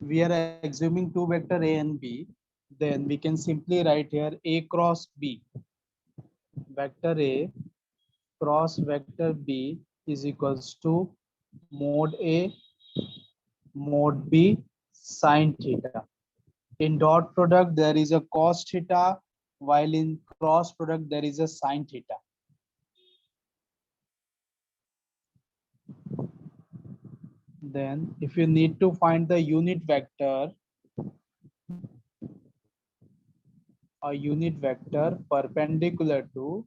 we are assuming two vector A and B, then we can simply write here A cross B. Vector A cross vector B is equals to mod A mod B sin theta. In dot product there is a cos theta, while in cross product there is a sin theta. Then if you need to find the unit vector, a unit vector perpendicular to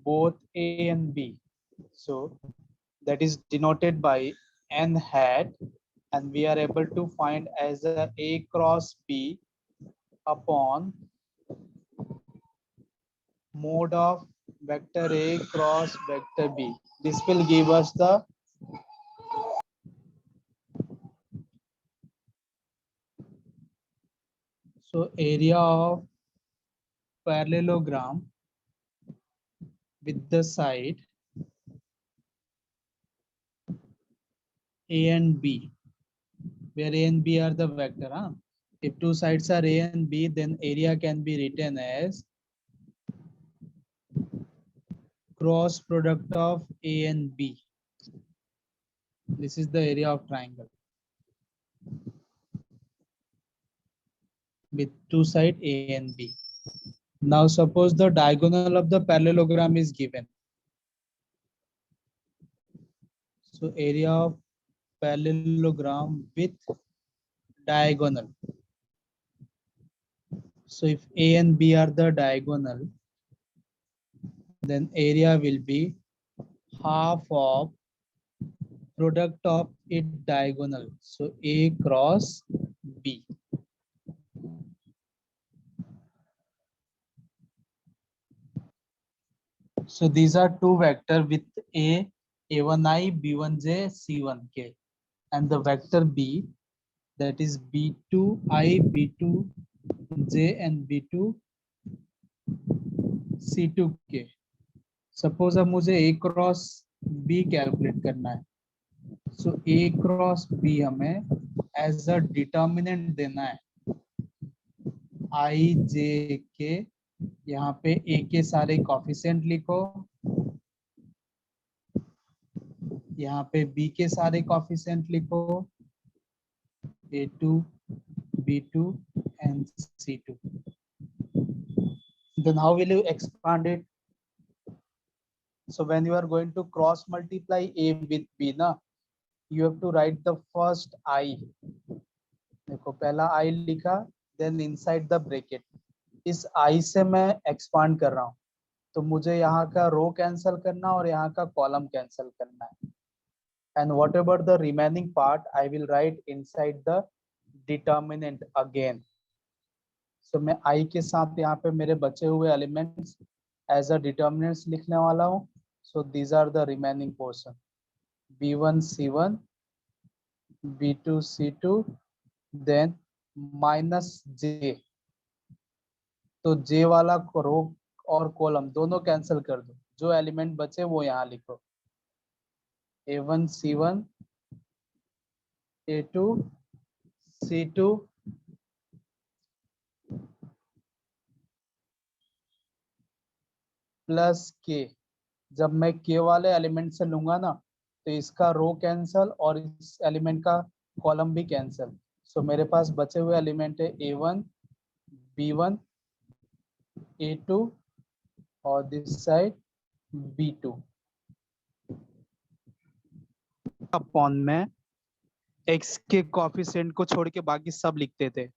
both A and B. So that is denoted by n hat, and we are able to find as a cross B upon mode of vector A cross vector B. This will give us the area of parallelogram with the side A and B, where A and B are the vector. If two sides are A and B, then area can be written as cross product of A and B. This is the area of triangle with two sides A and B. Now suppose the diagonal of the parallelogram is given. So area of parallelogram with diagonal. So if A and B are the diagonal, then area will be half of product of its diagonal. So A cross B. So these are two vectors with A1I, B1J, C1K, and the vector B, that is B2I, B2J, and B2C2K. Suppose अब मुझे A cross B calculate करना है, सो A cross B हमें as a determinant देना है I J K. यहाँ पे A के सारे कॉफिशिएंट लिखो, यहाँ पे B के सारे कॉफिशिएंट लिखो, A2, B2 and C2. Then how will you expand it? So when you are going to cross multiply A with B ना, you have to write the first I. देखो पहला I लिखा, then inside the bracket. इस I से मैं expand कर रहा हूँ, तो मुझे यहाँ का रो कैंसिल करना और यहाँ का कॉलम कैंसिल करना है. And whatever the remaining part, I will write inside the determinant again. So मैं I के साथ यहाँ पे मेरे बचे हुए elements as a determinants लिखने वाला हूँ. So these are the remaining portion: B1 C1, B2 C2, then minus J. तो J वाला रो और कॉलम दोनों कैंसिल कर दो, जो एलिमेंट बचे वो यहाँ लिखो. A1 C1, A2 C2 plus K. जब मैं K वाले एलिमेंट से लूंगा ना, तो इसका रो कैंसल और इस एलिमेंट का कॉलम भी कैंसल. सो मेरे पास बचे हुए एलिमेंट है A1, B1, A2 और दिस साइड B2. अपॉन में x के कोएफिशिएंट को छोड़ के बाकी सब लिखते थे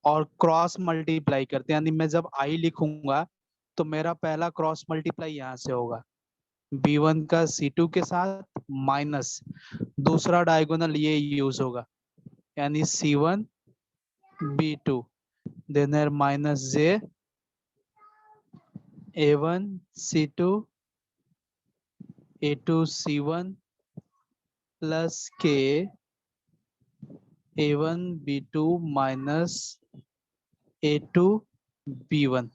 और क्रॉस मल्टीप्लाई करते, यानी मैं जब I लिखूंगा तो मेरा पहला क्रॉस मल्टीप्लाई यहाँ से होगा B1 का C2 के साथ, माइनस दूसरा डायगोनल ये यूज होगा, यानी C1 B2, then minus J A1 C2 A2 C1 plus K A1 B2 minus A2 B1.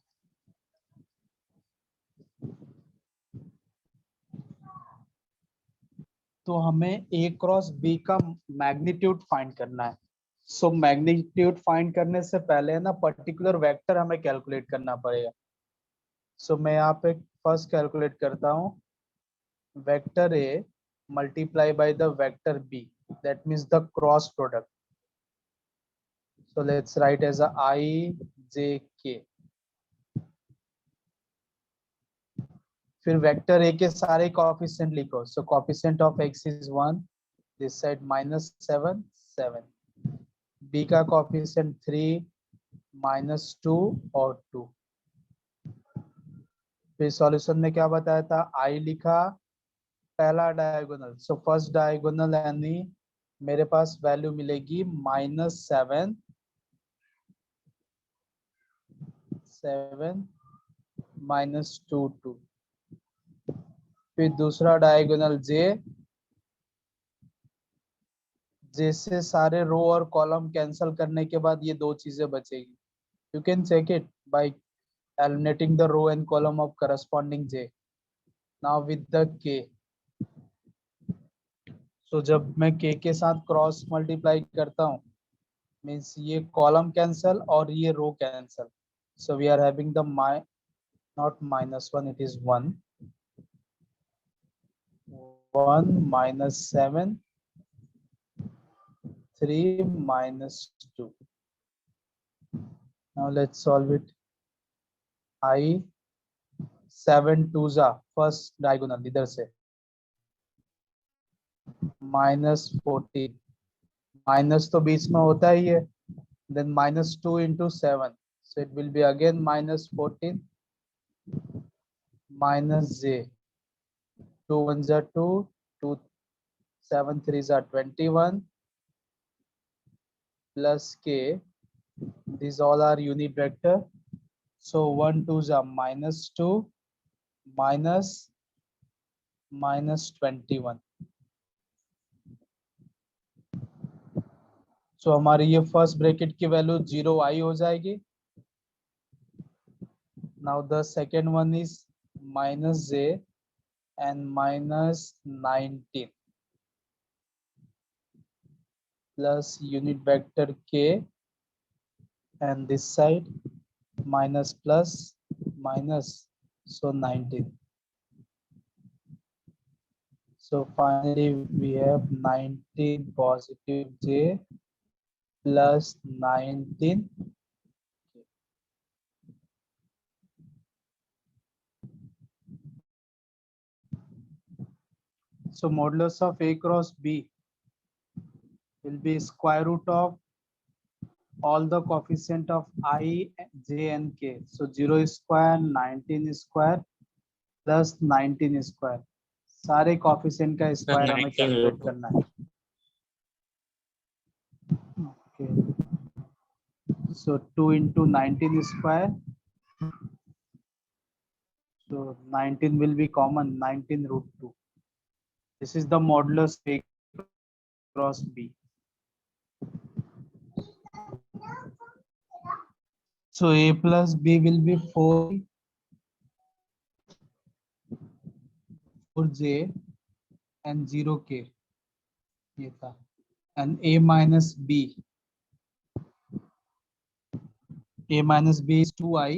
तो हमें A क्रॉस B का मैग्नीट्यूड फाइंड करना है। सो मैग्नीट्यूड फाइंड करने से पहले ना पर्टिकुलर वेक्टर हमें कैलकुलेट करना पड़ेगा। सो मैं यहाँ पे फर्स्ट कैलकुलेट करता हूँ vector A multiply by the vector B, that means the cross product. So let's write as a I J K. फिर वेक्टर A के सारे कोएफिशिएंट लिखो। So coefficient of x is 1, this side -7 7, B का coefficient 3 -2 और 2। फिर solution में क्या बताया था, I लिखा पहला डायगोनल। सो फर्स्ट डायगोनल यानी मेरे पास वैल्यू मिलेगी -7 7 -2 2। फिर दूसरा डायगोनल जे से सारे रो और कॉलम कैंसिल करने के बाद ये दो चीजें बचेगी। You can check it by eliminating the row and column of corresponding J. Now with the K, so जब मैं के साथ क्रॉस मल्टीप्लाई करता हूँ मीन्स ये कॉलम कैंसिल और ये row cancel. So we are having the not -1, it is 1 -7 3 -2। now let's solve it। I 7 2s first diagonal इधर से -14, माइनस तो बीच में होता ही है, then -2 into 7, so it will be again -14 minus j, 2 1s are 2, 2 7 3s are 21 plus k, these all are unit vector, so 1 2s are -2 minus -21। सो हमारी ये first bracket की value 0 आई हो जाएगी। Now the second one is -j and -19 plus unit vector k, and this side minus plus minus, so 19। so finally we have 19 positive j plus 19 k। so modulus of A cross B will be square root of all the coefficient of I, j and k। so 0 square 19 square plus 19 square, सारे coefficient का square हमें 19 calculate root करना है। okay. so 2 into 19 square, so 19 will be common, 19 root 2। this is the modulus A cross B। so A plus B will be 4j and 0k, ये था, and A minus B is 2i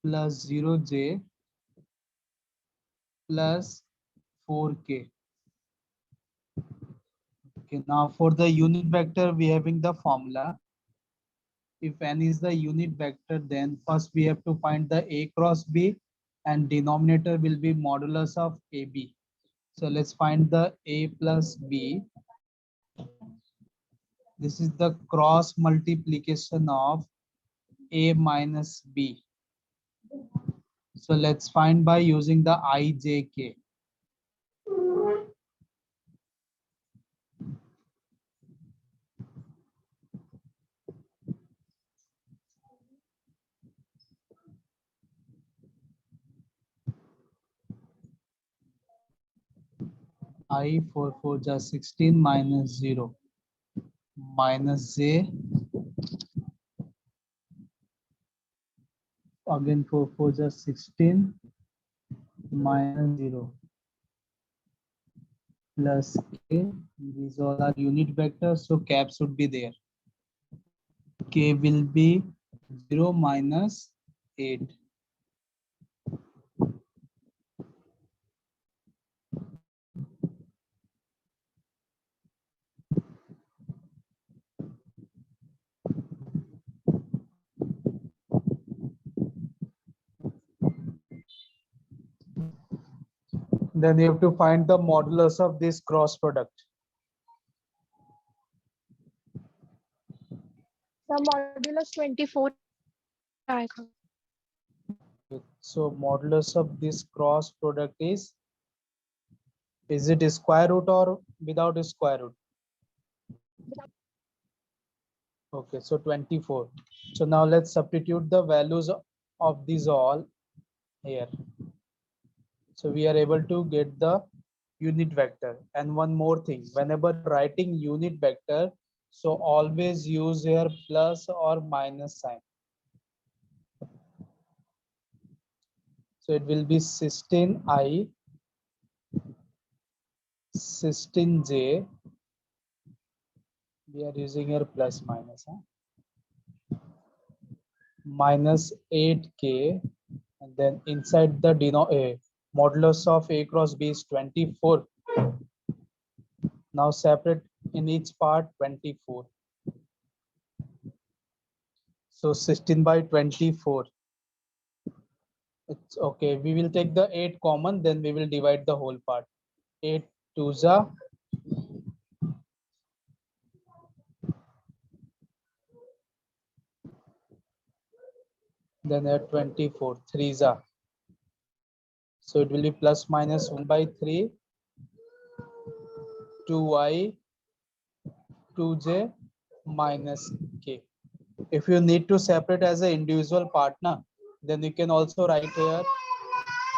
plus 0j plus 4k। okay, now for the unit vector we having the formula, if n is the unit vector then first we have to find the A cross B and denominator will be modulus of AB। so let's find the A plus B, this is the cross multiplication of A minus B। so let's find by using the IJK। I 4 4 जा 16 minus 0 minus j again 4 4 जा 16 minus 0 plus k. These all are unit vectors, so cap should be there. K will be 0 minus 8. Then you have to find the modulus of this cross product. The modulus 24 आएगा. So modulus of this cross product is it square root or without a square root? Okay, so 24. So now let's substitute the values of these all here. So we are able to get the unit vector. And one more thing, whenever writing unit vector, so always use here plus or minus sign. So it will be cysteine I, cysteine J. We are using here plus minus, minus 8k, and then inside the modulus of A cross B is 24. Now separate in each part 24. So 16 by 24. It's okay. We will take the 8 common, then we will divide the whole part. 8 2s are. Then add 24 3s are. So it will be plus minus 1 by 3, 2i, 2j minus k. If you need to separate as an individual partner, then you can also write here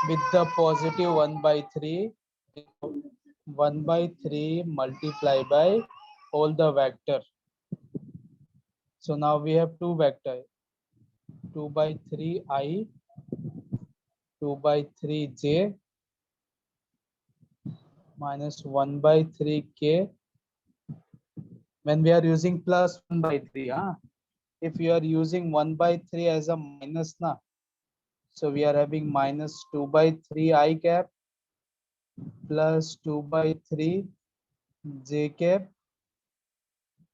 with the positive 1 by 3, 1 by 3 multiplied by all the vector. So now we have two vector, 2 by 3 I, 2 by 3 j minus 1 by 3 k. When we are using plus 1 by 3, if you are using 1 by 3 as a minus, so we are having minus 2 by 3 I cap plus 2 by 3 j cap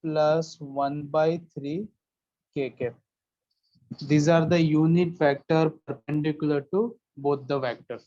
plus 1 by 3 k cap. These are the unit vector perpendicular to both the vectors.